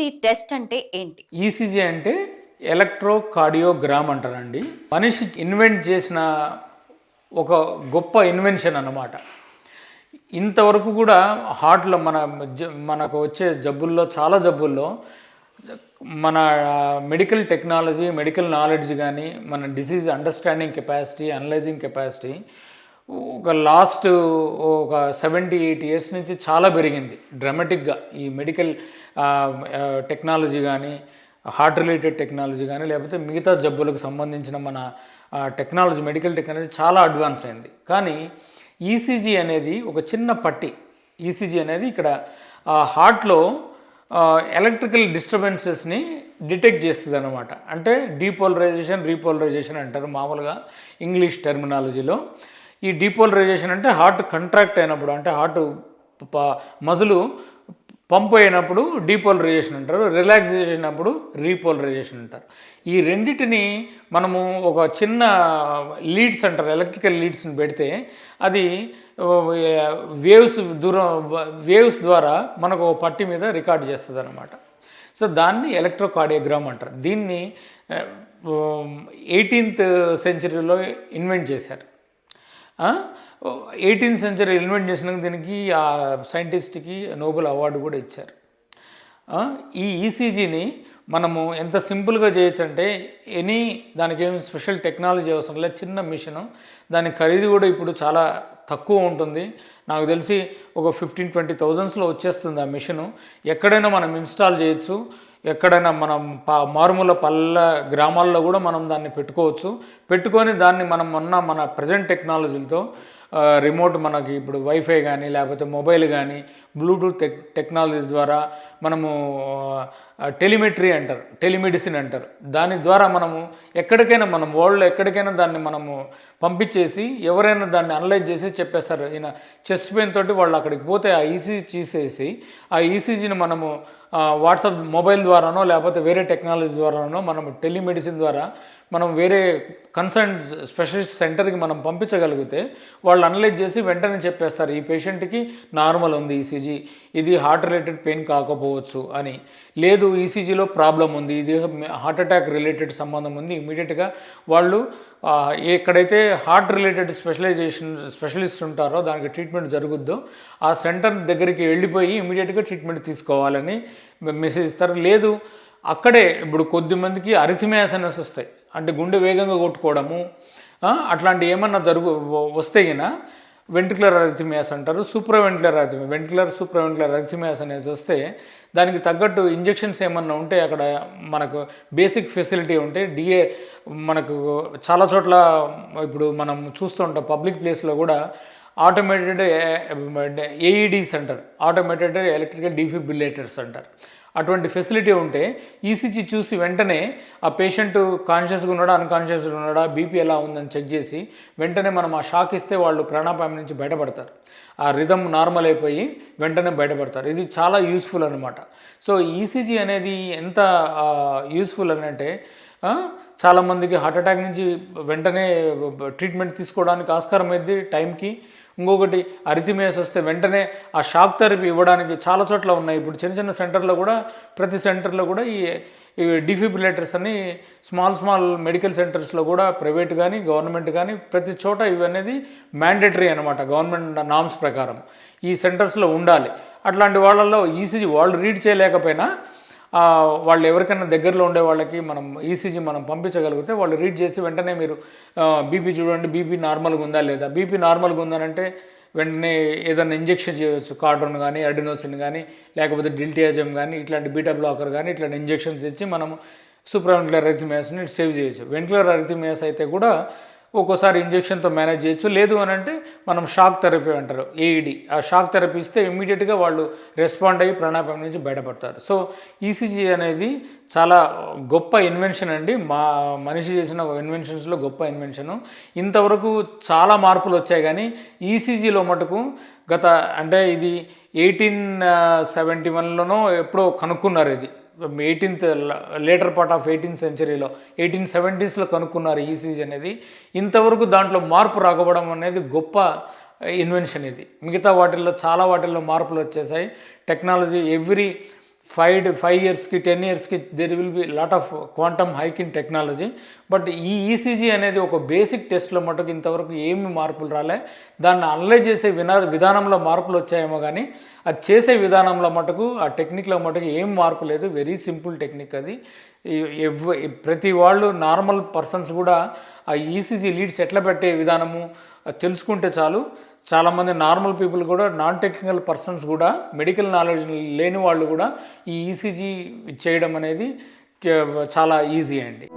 ECG test అంటే ఏంటి? ECG అంటే ఎలక్ట్రోకార్డియోగ్రామ్ అంటారండి. మనిషి ఇన్వెంట్ చేసిన ఒక గొప్ప ఇన్వెన్షన్ అన్నమాట. ఇంతవరకు కూడా హార్ట్లో మనకు వచ్చే జబ్బుల్లో చాలా జబ్బుల్లో మన మెడికల్ టెక్నాలజీ, మెడికల్ నాలెడ్జ్ కానీ, మన disease understanding capacity, analysing capacity ఒక లాస్ట్ ఒక 78 ఇయర్స్ నుంచి చాలా పెరిగింది డ్రామాటిక్గా. ఈ మెడికల్ టెక్నాలజీ కానీ, హార్ట్ రిలేటెడ్ టెక్నాలజీ కానీ, లేకపోతే మిగతా జబ్బులకు సంబంధించిన మన టెక్నాలజీ, మెడికల్ టెక్నాలజీ చాలా అడ్వాన్స్ అయింది. కానీ ఈసీజీ అనేది ఒక చిన్న పట్టి. ఈసీజీ అనేది ఇక్కడ హార్ట్లో ఎలక్ట్రికల్ డిస్టర్బెన్సెస్ని డిటెక్ట్ చేస్తుంది అన్నమాట. అంటే డీపోలరైజేషన్, రీపోలరైజేషన్ అంటారు మామూలుగా ఇంగ్లీష్ టెర్మినాలజీలో. ఈ డీపోలరైజేషన్ అంటే హార్ట్ కంట్రాక్ట్ అయినప్పుడు, అంటే హార్ట్ మజిలు పంప్ అయినప్పుడు డీపోలరైజేషన్ అంటారు, రిలాక్సేషన్ అయినప్పుడు రీపోలరైజేషన్ అంటారు. ఈ రెండింటిని మనము ఒక చిన్న లీడ్స్ అంటారు, ఎలక్ట్రికల్ లీడ్స్ని పెడితే అది వేవ్స్ ద్వారా మనకు ఒక పట్టి మీద రికార్డ్ చేస్తుంది అన్నమాట. సో దాన్ని ఎలక్ట్రోకార్డియోగ్రామ్ అంటారు. దీన్ని 18th సెంచరీలో ఇన్వెంట్ చేశారు. 18th సెంచరీ ఇన్వెంట్ చేసినాక దీనికి ఆ సైంటిస్ట్కి నోబెల్ అవార్డు కూడా ఇచ్చారు. ఈ ఈసీజీని మనము ఎంత సింపుల్గా చేయొచ్చు అంటే దానికి ఏమి స్పెషల్ టెక్నాలజీ అవసరం లేదు, చిన్న మిషను. దాని ఖరీదు కూడా ఇప్పుడు చాలా తక్కువ ఉంటుంది. నాకు తెలిసి ఒక 15-20 వచ్చేస్తుంది ఆ మిషను. ఎక్కడైనా మనం ఇన్స్టాల్ చేయొచ్చు. ఎక్కడైనా మనం మారుమూల గ్రామాల్లో కూడా మనం దాన్ని పెట్టుకొని దాన్ని మనం మన ప్రజెంట్ టెక్నాలజీలతో రిమోట్, మనకి ఇప్పుడు వైఫై కానీ, లేకపోతే మొబైల్ కానీ, బ్లూటూత్ టెక్నాలజీ ద్వారా మనము టెలిమెట్రీ అంటారు, టెలిమెడిసిన్ అంటారు. దాని ద్వారా మనము ఎక్కడికైనా, మనం వరల్డ్లో ఎక్కడికైనా దాన్ని మనము పంపించేసి ఎవరైనా దాన్ని అనలైజ్ చేసి చెప్పేస్తారు. ఈయన చెస్ట్ పెయిన్ తోటి వాళ్ళు అక్కడికి పోతే ఆ ఈసీజీ తీసేసి ఆ ఈసీజీని మనము వాట్సాప్ మొబైల్ ద్వారానో లేకపోతే వేరే టెక్నాలజీ ద్వారానో మనము టెలిమెడిసిన్ ద్వారా మనం వేరే కన్సర్న్ స్పెషలిస్ట్ సెంటర్కి మనం పంపించగలిగితే వాళ్ళు అనలైజ్ చేసి వెంటనే చెప్పేస్తారు, ఈ పేషెంట్కి నార్మల్ ఉంది ఈసీజీ, ఇది హార్ట్ రిలేటెడ్ పెయిన్ కాకపోవచ్చు అని. లేదు, ఈసీజీలో ప్రాబ్లం ఉంది, ఇది హార్ట్ అటాక్ రిలేటెడ్ సంబంధం ఉంది, ఇమీడియట్గా వాళ్ళు ఎక్కడైతే హార్ట్ రిలేటెడ్ స్పెషలిస్ట్ ఉంటారో, దానికి ట్రీట్మెంట్ జరుగుద్దో ఆ సెంటర్ దగ్గరికి వెళ్ళిపోయి ఇమీడియట్గా ట్రీట్మెంట్ తీసుకోవాలని మెసేజ్ ఇస్తారు. లేదు, అక్కడే ఇప్పుడు కొద్దిమందికి అరిథిమియాస్ వస్తాయి, అంటే గుండె వేగంగా కొట్టుకోవడము, అట్లాంటి ఏమన్నా వస్తే గినా వెంట్రుకులర్ అరిథిమియాస్ అంటారు, సూప్రావెంట్రుకులర్ అరిథిమియాస్ అనేసి వస్తే దానికి తగ్గట్టు ఇంజెక్షన్స్ ఏమన్నా ఉంటే అక్కడ మనకు బేసిక్ ఫెసిలిటీ ఉంటే మనకు చాలా చోట్ల ఇప్పుడు మనం చూస్తూ ఉంటాం, పబ్లిక్ ప్లేస్లో కూడా ఆటోమేటెడ్ ఏఈడీస్ అంటారు, ఆటోమేటెడ్ ఎలక్ట్రికల్ డిఫిబ్రిలేటర్స్ అంటారు. అటువంటి ఫెసిలిటీ ఉంటే ఈసీజీ చూసి వెంటనే ఆ పేషెంట్ కాన్షియస్గా ఉన్నాడా, అన్కాన్షియస్గా ఉన్నాడా, బీపీ ఎలా ఉందని చెక్ చేసి వెంటనే మనం ఆ షాక్ ఇస్తే వాళ్ళు ప్రాణాపాయం నుంచి బయటపడతారు. ఆ రిథమ్ నార్మల్ అయిపోయి వెంటనే బయటపడతారు. ఇది చాలా యూస్ఫుల్ అనమాట. సో ఈసీజీ అనేది ఎంత యూస్ఫుల్ అని అంటే చాలామందికి హార్ట్ అటాక్ నుంచి వెంటనే ట్రీట్మెంట్ తీసుకోవడానికి ఆస్కారం అయింది టైంకి. ఇంకొకటి అరిథిమియాస్ వస్తే వెంటనే ఆ షాక్ థెరపీ ఇవ్వడానికి చాలా చోట్ల ఉన్నాయి. ఇప్పుడు చిన్న చిన్న సెంటర్లో కూడా, ప్రతి సెంటర్లో కూడా ఈ డిఫిబ్రిలేటర్స్ అని స్మాల్ మెడికల్ సెంటర్స్లో కూడా, ప్రైవేట్ కానీ గవర్నమెంట్ కానీ ప్రతి చోట ఇవనేది మ్యాండేటరీ అనమాట. గవర్నమెంట్ నామ్స్ ప్రకారం ఈ సెంటర్స్లో ఉండాలి. అట్లాంటి వాళ్ళల్లో ఈసీజీ వాళ్ళు రీడ్ చేయలేకపోయినా వాళ్ళు ఎవరికైనా దగ్గరలో ఉండే వాళ్ళకి మనం ఈసీజీ మనం పంపించగలిగితే వాళ్ళు రీడ్ చేసి వెంటనే మీరు బీపీ చూడండి, బీపీ నార్మల్గా ఉందా లేదా, బీపీ నార్మల్గా ఉందనంటే వెంటనే ఏదైనా ఇంజెక్షన్ చేయవచ్చు, కార్డోన్ కానీ, అడినోసిన్ కానీ, లేకపోతే డిల్టియాజమ్ కానీ, ఇట్లాంటి బీటా బ్లాకర్ కానీ, ఇట్లాంటి ఇంజెక్షన్స్ ఇచ్చి మనము సూప్రావెంట్రుకులర్ అరిథిమియాస్ని సేవ్ చేయొచ్చు. వెంట్రుకులర్ అరిథిమియాస్ అయితే కూడా ఒక్కోసారి ఇంజెక్షన్తో మేనేజ్ చేయొచ్చు. లేదు అని అంటే మనం షాక్ థెరపీ అంటారు, ఏఈడి. ఆ షాక్ థెరపీ ఇస్తే ఇమ్మీడియట్గా వాళ్ళు రెస్పాండ్ అయ్యి ప్రాణాపాయం నుంచి బయటపడతారు. సో ఈసీజీ అనేది చాలా గొప్ప ఇన్వెన్షన్ అండి. మనిషి చేసిన ఇన్వెన్షన్స్లో గొప్ప ఇన్వెన్షను. ఇంతవరకు చాలా మార్పులు వచ్చాయి, కానీ ఈసీజీలో మటుకు అంటే ఇది 1871లోనో ఎప్పుడో కనుక్కున్నారు. ఇది 18th సెంచరీలో 1870sలో కనుక్కున్నారు ఈసీజీ అనేది. ఇంతవరకు దాంట్లో మార్పు రాకపోవడం అనేది గొప్ప ఇన్వెన్షన్ ఇది. మిగతా వాటిల్లో చాలా వాటిల్లో మార్పులు వచ్చేసాయి. టెక్నాలజీ ఎవ్రీ ఫైవ్ ఇయర్స్కి 10 ఇయర్స్కి there will be lot of quantum hike in technology. But ఈ ఈసీజీ అనేది ఒక బేసిక్ టెస్ట్లో మటుకు ఇంతవరకు ఏమి మార్పులు రాలే. దాన్ని అనలైజ్ చేసే విధానంలో మార్పులు వచ్చాయేమో కానీ అది చేసే విధానంలో మటుకు ఆ టెక్నిక్లో మటుకు ఏం మార్పు లేదు. వెరీ సింపుల్ టెక్నిక్ అది. ప్రతి వాళ్ళు నార్మల్ పర్సన్స్ కూడా ఆ ఈసీజీ లీడ్స్ ఎట్లా పెట్టే విధానము తెలుసుకుంటే చాలు. చాలామంది నార్మల్ పీపుల్ కూడా, నాన్ టెక్నికల్ పర్సన్స్ కూడా, మెడికల్ నాలెడ్జ్ లేని వాళ్ళు కూడా ఈ ఈసీజీ చేయడం అనేది చాలా ఈజీ అండి.